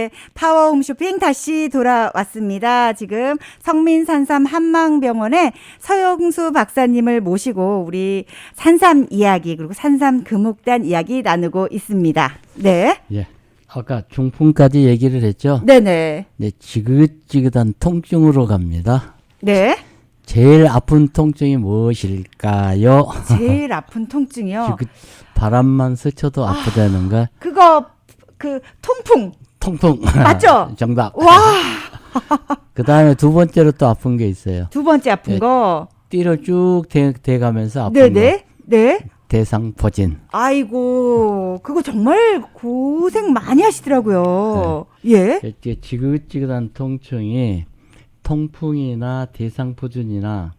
네, 파워 홈쇼핑 다시 돌아왔습니다. 지금 성민산삼 한망병원의 서영수 박사님을 모시고 우리 산삼 이야기 그리고 산삼 금옥단 이야기 나누고 있습니다. 네. 예. 아까 중풍까지 얘기를 했죠. 네네. 네, 지긋지긋한 통증으로 갑니다. 네. 제일 아픈 통증이 무엇일까요? 제일 아픈 통증이요. 바람만 스쳐도 아프다는가? 그거 통풍. 통풍. 맞죠? 정답. 와. 그 다음에 두 번째로 또 아픈 게 있어요. 두 번째 아픈 네. 거. 띠로 쭉 대가면서 아픈 네네. 거. 네. 대상포진. 아이고, 그거 정말 고생 많이 하시더라고요. 예. 이렇게 지긋지긋한 통증이 통풍이나 대상포진이나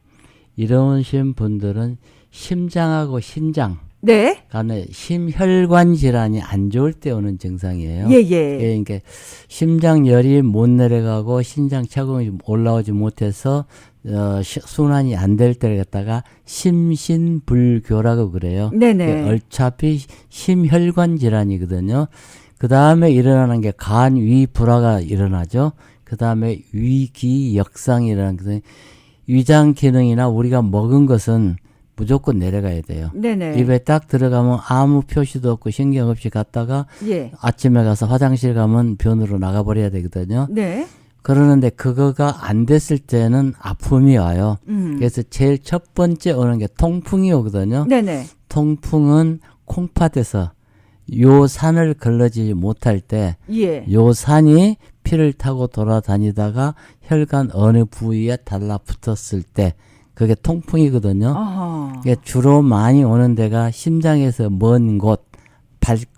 이러신 분들은 심장하고 신장 네. 간에 심혈관 질환이 안 좋을 때 오는 증상이에요. 예, 예. 그러니까 심장열이 못 내려가고 심장 차공이 올라오지 못해서 순환이 안 될 때를 갖다가 심신불교라고 그래요. 네네. 어차피 심혈관 질환이거든요. 그 다음에 일어나는 게 간, 위, 불화가 일어나죠. 그 다음에 위기역상이라는 것은 위장 기능이나 우리가 먹은 것은 무조건 내려가야 돼요. 네네. 입에 딱 들어가면 아무 표시도 없고 신경 없이 갔다가 예. 아침에 가서 화장실 가면 변으로 나가버려야 되거든요. 네. 그러는데 그거가 안 됐을 때는 아픔이 와요. 그래서 제일 첫 번째 오는 게 통풍이 오거든요. 네네. 통풍은 콩팥에서 요 산을 걸러지지 못할 때 예. 요 산이 피를 타고 돌아다니다가 혈관 어느 부위에 달라붙었을 때 그게 통풍이거든요. 어허. 이게 주로 많이 오는 데가 심장에서 먼 곳,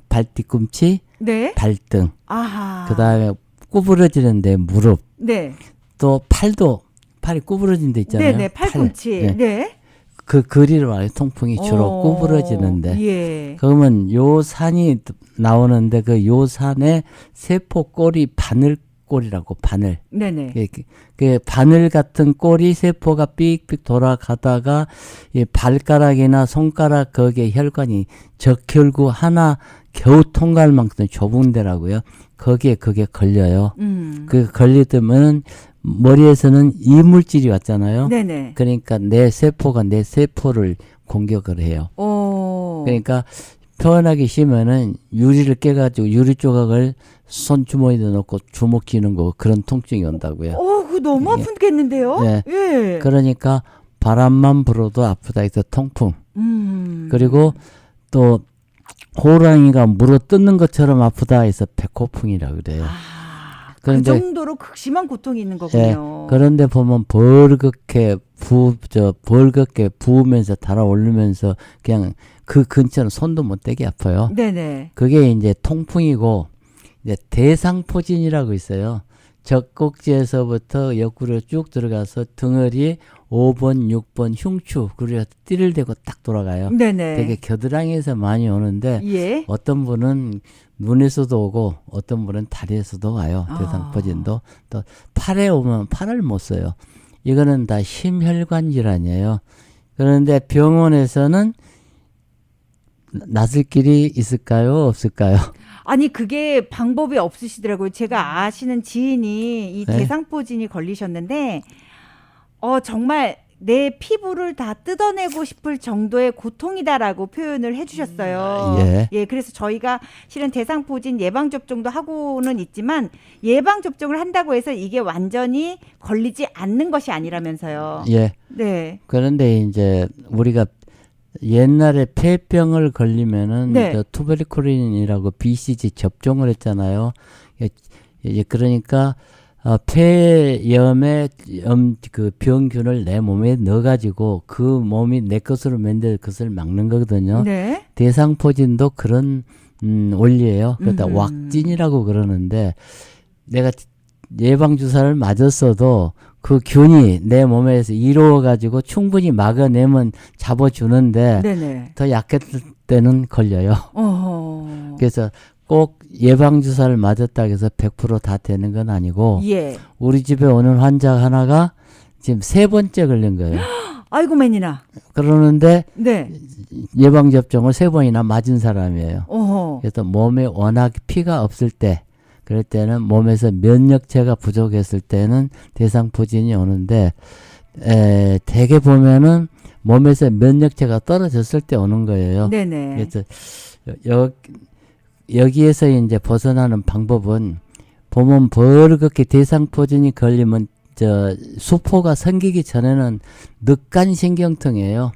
발뒤꿈치, 네. 발등, 아하. 그 다음에 구부러지는데 무릎, 네. 또 팔이 구부러진 데 있잖아요. 네네. 팔꿈치. 팔. 네. 네. 그 거리를 와요. 통풍이 주로 구부러지는데. 예. 그러면 요 산이 나오는데 그 요 산에 세포 꼬리 바늘꼬리라고 바늘. 네네. 그 바늘 같은 꼬리 세포가 삑삑 돌아가다가 이 발가락이나 손가락 거기에 혈관이 적혈구 하나 겨우 통과할 만큼 좁은 데라고요. 거기에 그게 걸려요. 그 걸리면 머리에서는 이물질이 왔잖아요. 네네. 그러니까 내 세포가 내 세포를 공격을 해요. 오. 그러니까 표현하기 쉬면은 유리를 깨가지고 유리 조각을 손주머니에 넣고 주먹 쥐는 거 그런 통증이 온다고요. 그거 너무 아프겠는데요? 네. 예. 그러니까 바람만 불어도 아프다 해서 통풍. 그리고 또 호랑이가 물어 뜯는 것처럼 아프다 해서 백호풍이라고 그래요. 그 정도로 극심한 고통이 있는 거군요. 예, 그런데 보면 벌겋게 부으면서 달아오르면서 그냥 그 근처는 손도 못 대게 아파요. 네네. 그게 이제 통풍이고 이제 대상포진이라고 있어요. 젖꼭지에서부터 옆구리로 쭉 들어가서 등허리 5번, 6번 흉추 그리고 띠를 대고 딱 돌아가요. 네네. 되게 겨드랑이에서 많이 오는데 예. 어떤 분은 눈에서도 오고 어떤 분은 다리에서도 와요. 대상포진도. 또 팔에 오면 팔을 못 써요. 이거는 다 심혈관 질환이에요. 그런데 병원에서는 낫을 길이 있을까요? 없을까요? 아니 그게 방법이 없으시더라고요. 제가 아시는 지인이 이 네. 대상포진이 걸리셨는데 정말 내 피부를 다 뜯어내고 싶을 정도의 고통이다라고 표현을 해주셨어요. 예. 그래서 저희가 실은 대상포진 예방접종도 하고는 있지만 예방접종을 한다고 해서 이게 완전히 걸리지 않는 것이 아니라면서요. 예. 네. 그런데 이제 우리가 옛날에 폐병을 걸리면은 네. 저 투베르클린이라고 BCG 접종을 했잖아요. 그러니까 폐염의 그 병균을 내 몸에 넣어가지고 그 몸이 내 것으로 만들 것을 막는 거거든요. 네. 대상포진도 그런 원리예요. 그러다 왁진이라고 그러는데 내가 예방주사를 맞았어도 그 균이 내 몸에서 이루어가지고 충분히 막아내면 잡아주는데 네네. 더 약했을 때는 걸려요. 어허. 그래서 꼭 예방주사를 맞았다고 해서 100%다 되는 건 아니고 예. 우리 집에 오는 환자 하나가 지금 3번째 걸린 거예요. 아이고 맨이나. 그러는데 네. 예방접종을 3번이나 맞은 사람이에요. 어허. 그래서 몸에 워낙 피가 없을 때 그럴 때는 몸에서 면역체가 부족했을 때는 대상포진이 오는데 대개 보면은 몸에서 면역체가 떨어졌을 때 오는 거예요. 네네. 그래서 여기에서 이제 벗어나는 방법은 보면 버릇게 대상포진이 걸리면 수포가 생기기 전에는 늑간신경통이에요.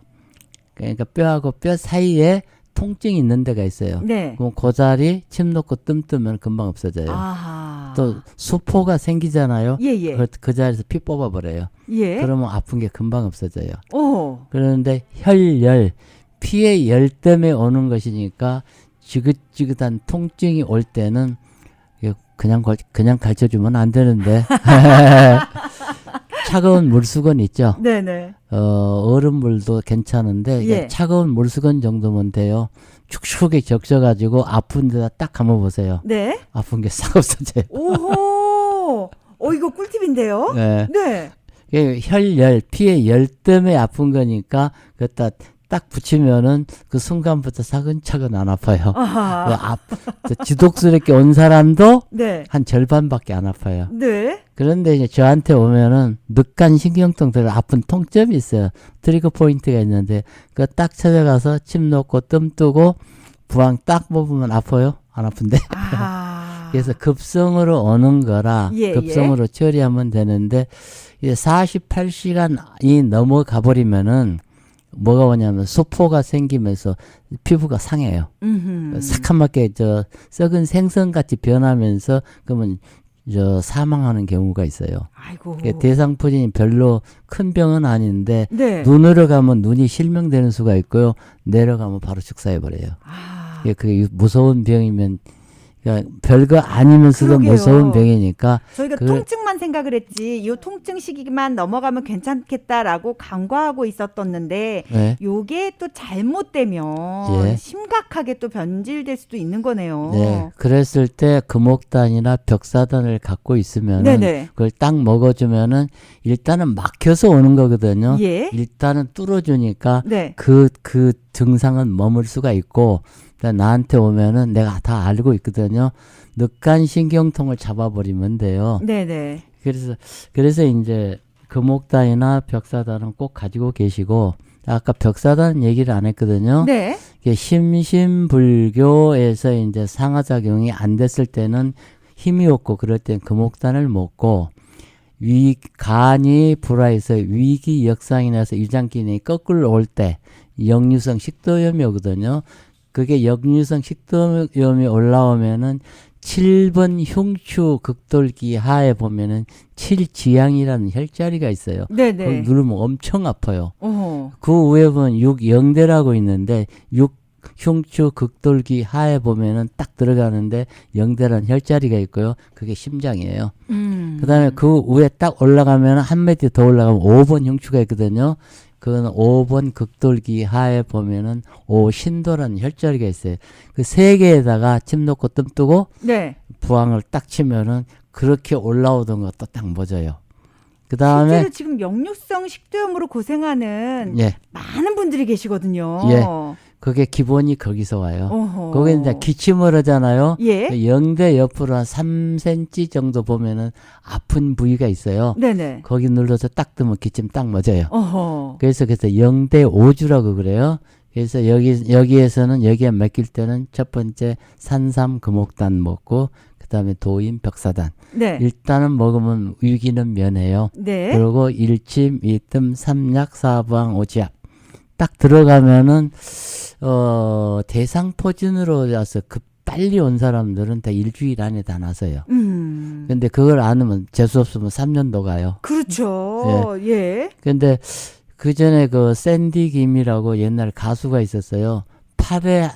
그러니까 뼈하고 뼈 사이에 통증이 있는 데가 있어요. 네. 그럼 그 자리 침 놓고 뜸 뜨면 금방 없어져요. 아하. 또 수포가 생기잖아요. 예예. 그 자리에서 피 뽑아버려요. 예. 그러면 아픈 게 금방 없어져요. 오. 그런데 혈열, 피의 열 때문에 오는 것이니까 지긋지긋한 통증이 올 때는 그냥 가르쳐주면 안 되는데 차가운 물수건 있죠. 네네. 얼음물도 괜찮은데 예. 차가운 물수건 정도면 돼요. 축축하게 적셔가지고 아픈 데다 딱 감아보세요. 네. 아픈 게 싹 없어져요. 오호. 이거 꿀팁인데요? 네. 네. 이게 혈열, 피의 열 때문에 아픈 거니까 그다 딱 붙이면은 그 순간부터 차근차근 안 아파요. 아하. 지독스럽게 온 사람도 네. 한 절반밖에 안 아파요. 네. 그런데 이제 저한테 오면은 늑간 신경통들 아픈 통점이 있어요. 트리거 포인트가 있는데 그거 딱 찾아가서 침 놓고 뜸 뜨고 부항 딱 뽑으면 아파요? 안 아픈데? 아. 그래서 급성으로 오는 거라 예, 급성으로 처리하면 되는데 이제 48시간이 넘어가 버리면은 뭐가 오냐면 수포가 생기면서 피부가 상해요. 새카맣게 썩은 생선같이 변하면서 그러면 사망하는 경우가 있어요. 아이고. 대상포진이 별로 큰 병은 아닌데 네. 눈으로 가면 눈이 실명되는 수가 있고요. 내려가면 바로 축사해 버려요. 아. 그게 무서운 병이면 그러니까 별거 아니면서도 그러게요. 무서운 병이니까 저희가 통증만 생각을 했지 이 통증 시기만 넘어가면 괜찮겠다라고 간과하고 있었었는데 네. 요게 또 잘못되면 예. 심각하게 또 변질될 수도 있는 거네요. 네, 그랬을 때 금옥단이나 벽사단을 갖고 있으면 네네. 그걸 딱 먹어주면은 일단은 막혀서 오는 거거든요. 예. 일단은 뚫어주니까 네. 그 증상은 머물 수가 있고 나한테 오면은 내가 다 알고 있거든요. 늑간신경통을 잡아버리면 돼요. 네네. 그래서 이제 금옥단이나 벽사단은 꼭 가지고 계시고 아까 벽사단 얘기를 안 했거든요. 네. 이게 심신불교에서 이제 상하작용이 안 됐을 때는 힘이 없고 그럴 땐 금옥단을 먹고 간이 불화해서 위기역상이 나서 위장기능이 거꾸로 올 때 역류성 식도염이 오거든요. 그게 역류성 식도염이 올라오면은 7번 흉추 극돌기 하에 보면은 7지향이라는 혈자리가 있어요. 네네. 그걸 누르면 엄청 아파요. 어허. 그 위에 보면 6영대라고 있는데 6흉추 극돌기 하에 보면은 딱 들어가는데 영대라는 혈자리가 있고요. 그게 심장이에요. 그 다음에 그 위에 딱 올라가면 한 메디 더 올라가면 5번 흉추가 있거든요. 그건 5번 극돌기 하에 보면은 오신도라는 혈자리가 있어요. 그 세 개에다가 침 놓고 뜸 뜨고 네. 부항을 딱 치면은 그렇게 올라오던 것도 딱 멎어요. 그 다음에 실제로 지금 역류성 식도염으로 고생하는 예, 많은 분들이 계시거든요. 예. 그게 기본이 거기서 와요. 어허. 거기 이제 기침을 하잖아요. 예. 영대 옆으로 한 3cm 정도 보면은 아픈 부위가 있어요. 네네. 거기 눌러서 딱 뜨면 기침 딱 멎어요. 어허. 그래서 영대 오주라고 그래요. 그래서 여기에서는 여기에 맡길 때는 첫 번째 산삼금옥단 먹고 그다음에 도인 벽사단. 네. 일단은 먹으면 위기는 면해요. 네. 그리고 일침, 이뜸, 삼약, 사부항, 오지압. 딱 들어가면은 대상포진으로 와서 빨리 온 사람들은 다 일주일 안에 다 나서요. 근데 그걸 안 하면 재수 없으면 3년도 가요. 그렇죠. 예. 근데 그 전에 그 샌디 김이라고 옛날 가수가 있었어요. 8회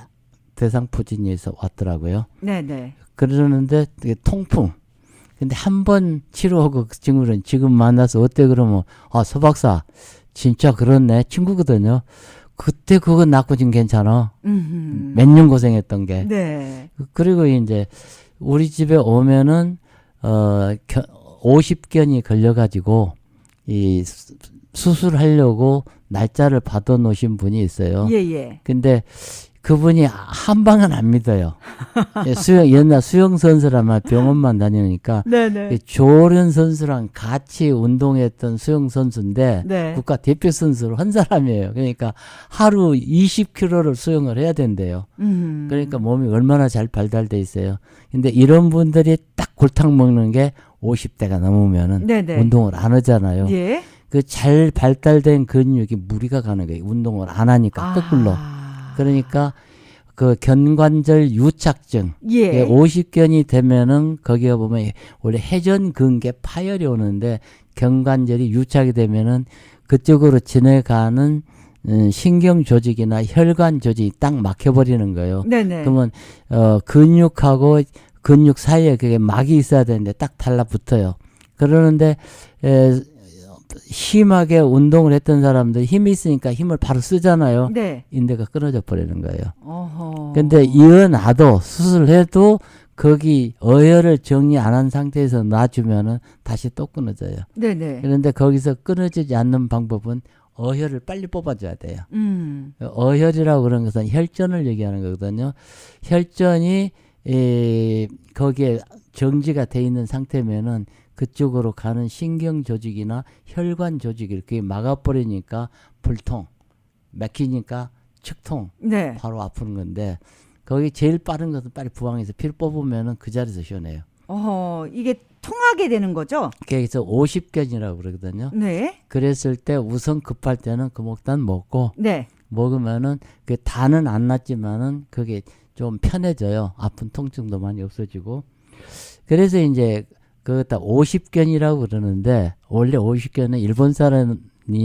대상포진에서 왔더라고요. 네네. 그러는데 되게 통풍. 근데 한 번 치료하고 그 친구는 지금 만나서 어때 그러면 서 박사 진짜 그렇네 친구거든요. 그때 그거 낫고 지금 괜찮아. 몇 년 고생했던 게. 네. 그리고 이제 우리 집에 오면은 50견이 걸려가지고 이 수술하려고 날짜를 받아 놓으신 분이 있어요. 예예. 근데 그분이 한 방은 안 믿어요. 옛날 수영 선수라면 병원만 다니니까 네네. 조련 선수랑 같이 운동했던 수영 선수인데 네. 국가 대표 선수로 한 사람이에요. 그러니까 하루 20km를 수영을 해야 된대요. 그러니까 몸이 얼마나 잘 발달돼 있어요. 근데 이런 분들이 딱 골탕 먹는 게 50대가 넘으면은 네네. 운동을 안 하잖아요. 예. 그 잘 발달된 근육이 무리가 가는 거예요. 운동을 안 하니까 거꾸로. 그러니까 그 견관절 유착증. 예. 50견이 되면은 거기에 보면 원래 회전근개 파열이 오는데 견관절이 유착이 되면은 그쪽으로 지나가는 신경 조직이나 혈관 조직이 딱 막혀버리는 거예요. 네네. 그러면 근육하고 근육 사이에 그게 막이 있어야 되는데 딱 달라붙어요. 그러는데 심하게 운동을 했던 사람들 힘이 있으니까 힘을 바로 쓰잖아요. 네. 인대가 끊어져 버리는 거예요. 어허. 근데 이어놔도 수술해도 거기 어혈을 정리 안 한 상태에서 놔주면은 다시 또 끊어져요. 네네. 그런데 거기서 끊어지지 않는 방법은 어혈을 빨리 뽑아줘야 돼요. 어혈이라고 그런 것은 혈전을 얘기하는 거거든요. 혈전이 거기에 정지가 돼 있는 상태면은 그쪽으로 가는 신경 조직이나 혈관 조직이 이렇게 막아버리니까 불통, 막히니까 측통, 네. 바로 아프는 건데 거기 제일 빠른 것은 빨리 부항해서 피를 뽑으면은 그 자리에서 시원해요. 이게 통하게 되는 거죠? 그래서 50견이라고 그러거든요. 네. 그랬을 때 우선 급할 때는 금옥단 먹고 네. 먹으면은 그 다는 안 낫지만은 그게 좀 편해져요. 아픈 통증도 많이 없어지고. 그래서 이제 그다 50견이라고 그러는데 원래 50견은 일본 사람이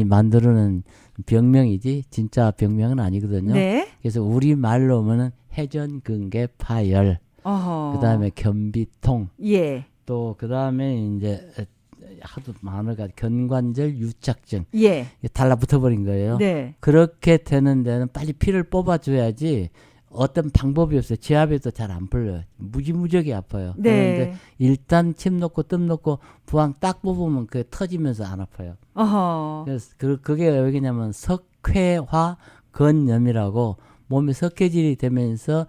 만드는 병명이지 진짜 병명은 아니거든요. 네. 그래서 우리 말로 하면은 회전근개 파열, 그다음에 견비통, 예. 또 그다음에 이제 하도 많아가 견관절 유착증, 예. 달라붙어 버린 거예요. 네. 그렇게 되는 데는 빨리 피를 뽑아줘야지. 어떤 방법이 없어요. 지압에도 잘 안 풀려요. 무지무지하게 아파요. 네. 그런데 일단 침 놓고 뜸 놓고 부항 딱 뽑으면 그게 터지면서 안 아파요. 그래서 그게 왜 그러냐면 석회화 건염이라고 몸이 석회질이 되면서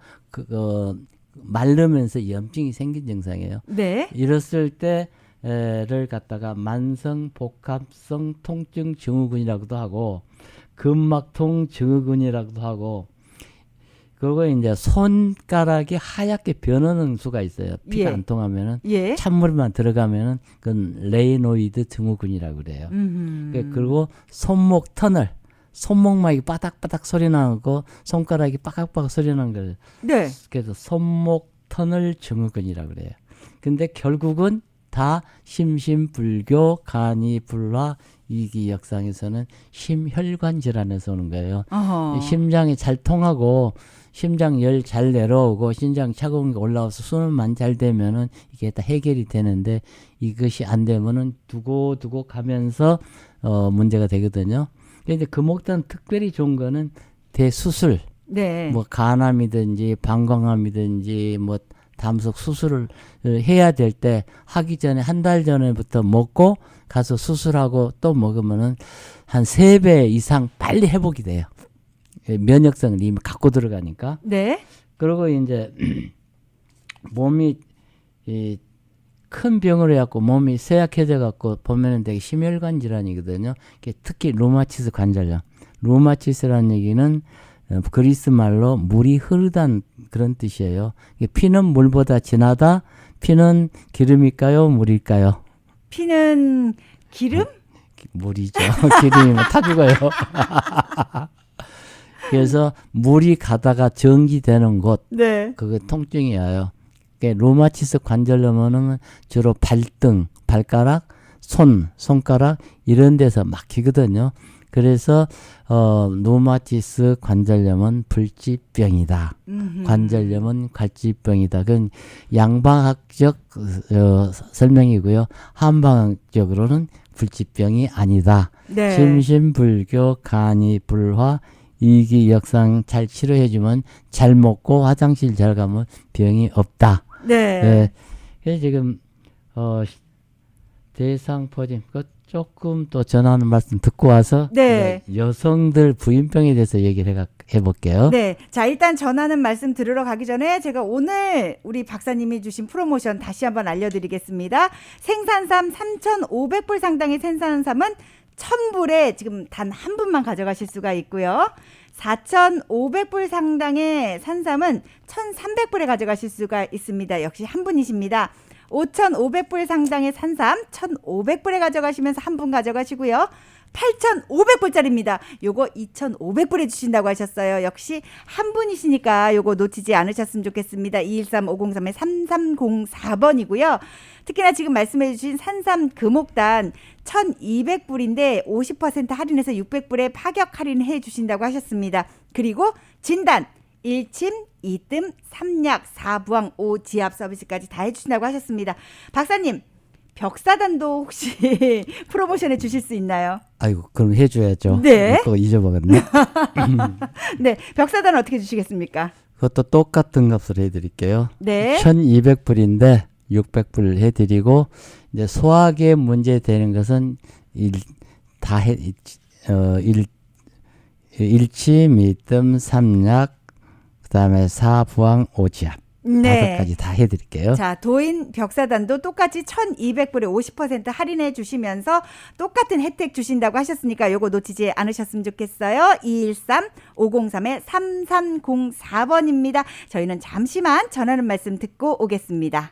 마르면서 염증이 생긴 증상이에요. 네. 이랬을 때를 갖다가 만성 복합성 통증 증후군이라고도 하고 근막통 증후군이라고도 하고 그리고 이제 손가락이 하얗게 변하는 수가 있어요. 피가 예. 안 통하면은 예. 찬물만 들어가면은 그건 레이노이드 증후군이라고 그래요. 그리고 손목 터널, 손목막이 바닥바닥 소리 나고 손가락이 빠각빠각 소리 나는 거예요. 네. 그래서 손목 터널 증후군이라고 그래요. 근데 결국은 다 심신불교, 간이불화, 이기역상에서는 심혈관 질환에서 오는 거예요. 심장이 잘 통하고 심장 열 잘 내려오고 심장 차가운 게 올라와서 순환만 잘 되면은 이게 다 해결이 되는데 이것이 안 되면은 두고 가면서 문제가 되거든요. 근데 금옥단 특별히 좋은 거는 대수술, 네. 뭐 간암이든지 방광암이든지 뭐 담석 수술을 해야 될 때 하기 전에 한 달 전에부터 먹고 가서 수술하고 또 먹으면은 한 3배 이상 빨리 회복이 돼요. 면역성을 이미 갖고 들어가니까. 네. 그리고 이제 몸이 큰 병을 해갖고 몸이 쇠약해져 갖고 보면은 되게 심혈관 질환이거든요. 특히 루마티스 관절염. 루마티스라는 얘기는 그리스 말로 물이 흐르다는 그런 뜻이에요. 피는 물보다 진하다. 피는 기름일까요? 물일까요? 피는 기름? 물이죠. 기름이면 타 죽어요. 그래서 물이 가다가 전기되는 곳, 네. 그거 통증이 와요. 루마티스 관절염은 주로 발등, 발가락, 손가락 이런 데서 막히거든요. 그래서 루마티스 관절염은 불치병이다. 관절염은 갈치병이다. 그건 양방학적 설명이고요. 한방학적으로는 불치병이 아니다. 네. 심신불교, 간이불화, 이기역상 잘 치료해주면 잘 먹고 화장실 잘 가면 병이 없다. 네. 네. 그래서 지금 대상포진 그 조금 또 전하는 말씀 듣고 와서 네. 이제 여성들 부인병에 대해서 얘기를 해볼게요. 네. 자, 일단 전하는 말씀 들으러 가기 전에 제가 오늘 우리 박사님이 주신 프로모션 다시 한번 알려드리겠습니다. 생산삼 3,500불 상당의 생산삼은 1,000불에 지금 단 한 분만 가져가실 수가 있고요. 4,500불 상당의 산삼은 1,300불에 가져가실 수가 있습니다. 역시 한 분이십니다. 5,500불 상당의 산삼 1,500불에 가져가시면서 한 분 가져가시고요. 8,500불짜리입니다. 요거 2,500불에 주신다고 하셨어요. 역시 한 분이시니까 요거 놓치지 않으셨으면 좋겠습니다. 213503의 3304번이고요. 특히나 지금 말씀해 주신 산삼 금옥단 1,200불인데 50% 할인해서 600불에 파격 할인해 주신다고 하셨습니다. 그리고 진단 1침, 2뜸, 3약, 4부항, 5지압 서비스까지 다 해주신다고 하셨습니다. 박사님, 벽사단도 혹시 프로모션에 주실 수 있나요? 아이고, 그럼 해줘야죠. 네. 그거 잊어먹었네. 네, 벽사단은 어떻게 주시겠습니까? 그것도 똑같은 값을 해드릴게요. 네. 1,200불인데 600불 해드리고 이제 소화기에 문제 되는 것은 일침, 이뜸, 삼약, 그다음에 4부항, 5지압 네. 5가지 다 해드릴게요. 자, 도인 벽사단도 똑같이 1,200불에 50% 할인해 주시면서 똑같은 혜택 주신다고 하셨으니까 요거 놓치지 않으셨으면 좋겠어요. 213-503의 3304번입니다. 저희는 잠시만 전하는 말씀 듣고 오겠습니다.